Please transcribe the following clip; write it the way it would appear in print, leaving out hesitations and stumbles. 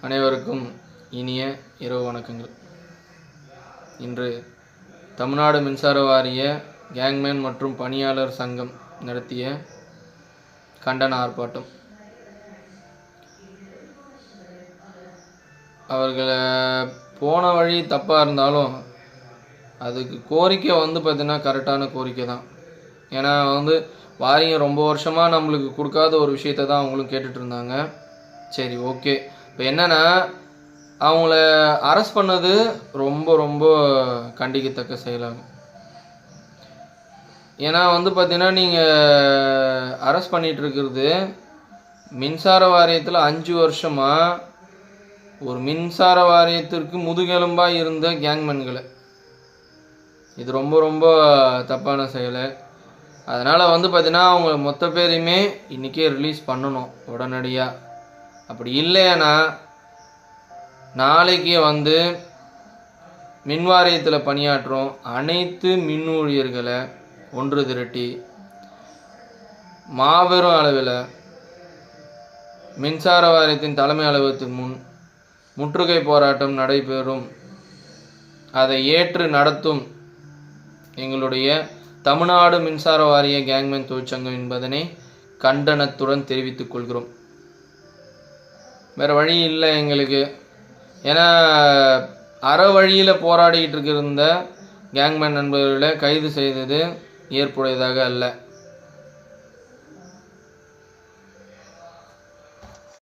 அனைவருக்கும் இனிய இரவு வணக்கங்கள். இன்று தமிழ்நாடு மின்சார வாரிய கேங்மேன் மற்றும் பணியாளர் சங்கம் நடத்திய கண்டன ஆர்ப்பாட்டம். அவர்களை போன வழி தப்பாக இருந்தாலும் அதுக்கு கோரிக்கை பார்த்திங்கன்னா கரெக்டான கோரிக்கை தான். ஏன்னா வாரியம் ரொம்ப வருஷமாக நம்மளுக்கு கொடுக்காத ஒரு விஷயத்தை தான் அவங்களும் கேட்டுட்டு இருந்தாங்க. சரி, ஓகே. இப்போ என்னென்னா, அவங்கள அரெஸ்ட் பண்ணது ரொம்ப ரொம்ப கண்டிக்கத்தக்க செயலாகும். ஏன்னா பார்த்திங்கன்னா நீங்கள் அரெஸ்ட் பண்ணிகிட்டு இருக்கிறது மின்சார வாரியத்தில் 5 வருஷமாக ஒரு மின்சார வாரியத்திற்கு முதுகெலும்பாக இருந்த கேங்மேன்களை. இது ரொம்ப ரொம்ப தப்பான செயல். அதனால் பார்த்திங்கன்னா அவங்க மொத்த பேரையுமே இன்றைக்கே ரிலீஸ் பண்ணணும் உடனடியாக. அப்படி இல்லைன்னா நாளைக்கு மின் வாரியத்தில் பணியாற்றும் அனைத்து மின் ஊழியர்களை ஒன்று திரட்டி மாபெரும் அளவில் மின்சார வாரியத்தின் தலைமை அலுவலகத்தின் முன் முற்றுகை போராட்டம் நடைபெறும். அதை ஏற்று நடத்தும் எங்களுடைய தமிழ்நாடு மின்சார வாரிய கேங்மேன் தொழிற்சங்கம் என்பதனை கண்டனத்துடன் தெரிவித்துக் கொள்கிறோம். வேறு வழி இல்லை எங்களுக்கு. ஏன்னா அற வழியில் போராடிக்கிட்டு இருந்த கேங்மேன் நண்பர்களை கைது செய்தது ஏற்புடையதாக அல்ல.